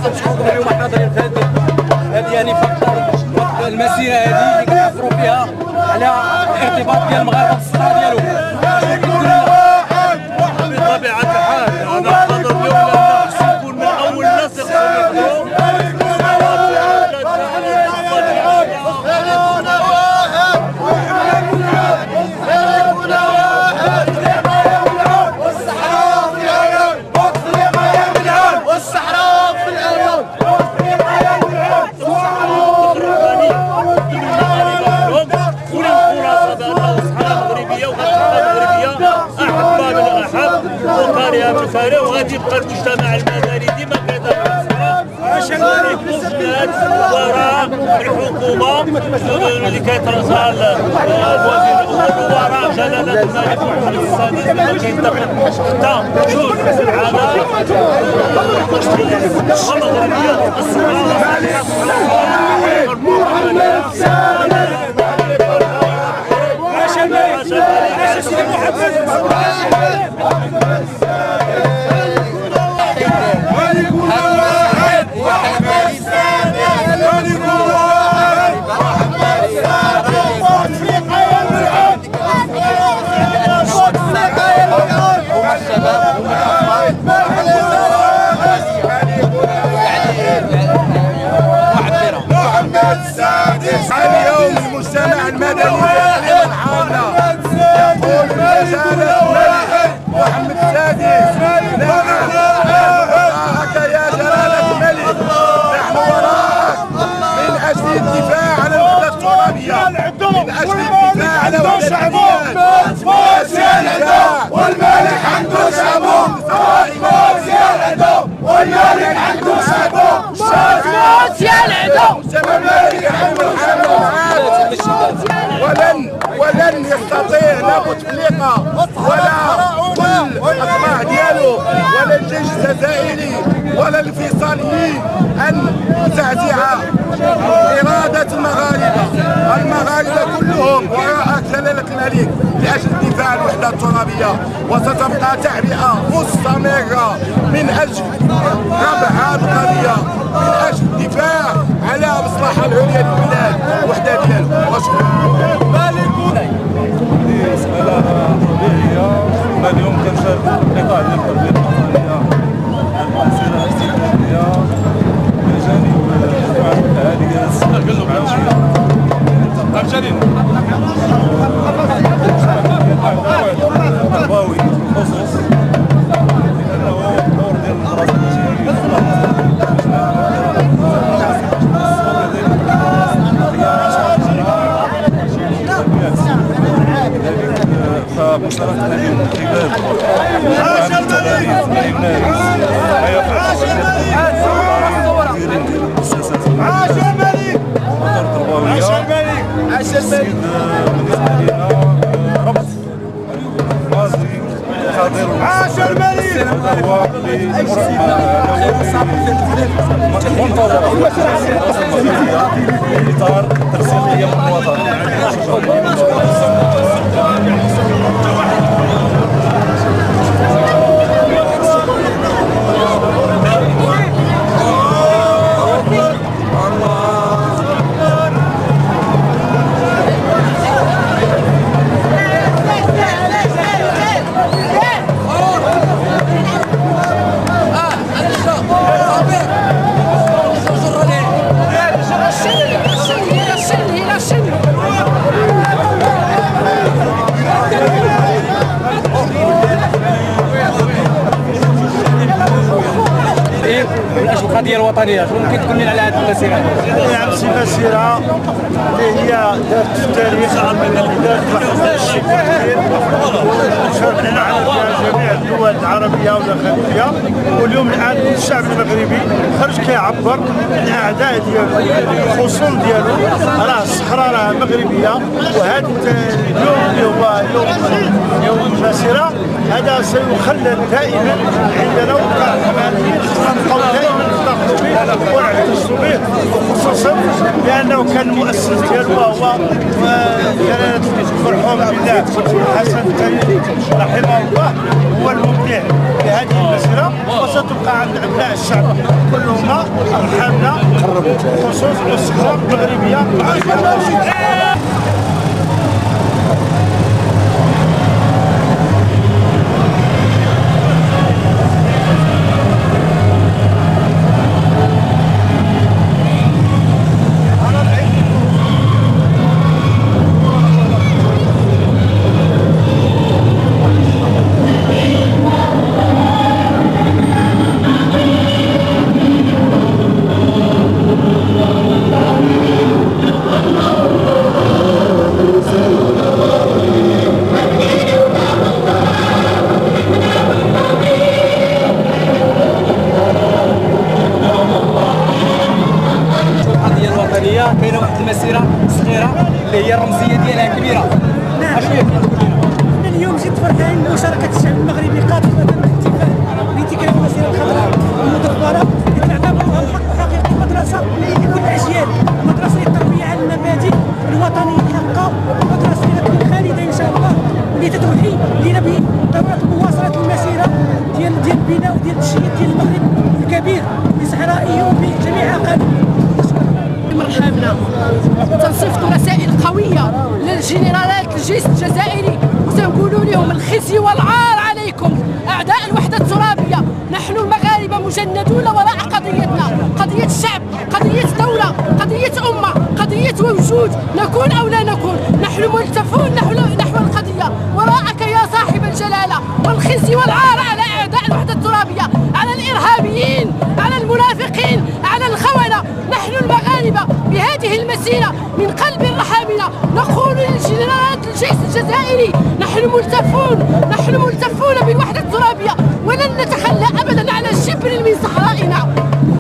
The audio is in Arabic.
كنشكركم اليوم حاضرين في هذه يعني فقط المسيره هذه اللي كنعبروا فيها على الارتباط ديال المغاربه بالصحه ديالهم. بطبيعه الحال انا حاضر اليوم لان خصني نكون من اول الناس يقدروا وغادي يبقى المجتمع المدني ديما كذا وراء الحكومه اللي كيترأسها الوزير الاول وراء جلاله الملك محمد السادس اللي كينتقد حتى جوج على المغربيه اليوم المجتمع المدني الحالة يقول بجلالة الملك محمد السادس نعم وراءك يا جلالة الملك، نحن وراءك من أجل الدفاع عن الوحدة الترابية، من أجل الدفاع على وحدة البلاد والملك عنده شعبه والملك عنده شعبه ولن يستطيع لا بوتفليقه ولا كل الاطماع ديالو ولا الجيش الجزائري ولا الفيصاليين ان تزعزع اراده المغاربه كلهم وراء جلاله الملك لاجل الدفاع عن الوحده الترابيه، وستبقى تعبئه مستمره من اجل رفع هذه القضيه، من اجل الدفاع على مصلحه العليا للبلاد الوحده ديالهم. وشكرا. اليوم كنشارك في قطاع ديال التربيه الوطنيه المسيره الاستقلاليه بجانب مجموعه الاهالي التربوي بخصوص لانه الدور ديال المدرسه فمشاركة اليوم من عاش الملك هو اطار ترسيخيه من الوطن. من اجل القضيه الوطنيه، شنو ممكن تقول لنا على هذه المسيره؟ نعم، مسيره اللي هي دارت التاريخ، دارت واحد الشيء كبير وشاركنا على جميع الدول العربيه والخليجيه. واليوم الان الشعب المغربي خرج كيعبر الاعداء ديالو، الخصوم ديالو، راه الصحراء راه مغربيه. وهذا اليوم اللي هو يوم المسيره هذا سيخلد دائما عندنا، ونبقاو دائما نفتخروا به ونعتزوا به، خصوصا لانه كان المؤسس ديالو هو جلاله المرحوم بالله حسن الثاني رحمه الله، هو المبدع لهذه المسيره. وستبقى عند ابناء الشعب كلهم بخصوص الاستقرار المغربيه. كاينه واحد المسيره صغيره اللي هي الرمزيه ديالها كبيره. اش هي؟ انا اليوم جيت فرحان بمشاركه الشعب المغربي قاطبه بالاحتفال بانتكاس المسيره الخضراء المدبره اللي تعتبرها الحق حقيقي مدرسه لكل الاجيال، مدرسه للتربيه على المبادئ الوطنيه الحقه، مدرسه الى تكون خالده ان شاء الله، اللي تدعي لنا بضروره مواصله المسيره ديال البناء وديال التشييد ديال المغرب الكبير بصحرائه وبجميع اقاليمه. مرحبنا تنصيفط رسائل قويه للجنرالات الجيش الجزائري وتنقولوا لهم الخزي والعار عليكم اعداء الوحده الترابيه. نحن المغاربه مجندون وراء قضيتنا، قضيه الشعب، قضيه دوله، قضيه امه، قضيه وجود، نكون او لا نكون نحن ملتفون نحو القضيه. وراءك يا صاحب الجلاله، والخزي والعار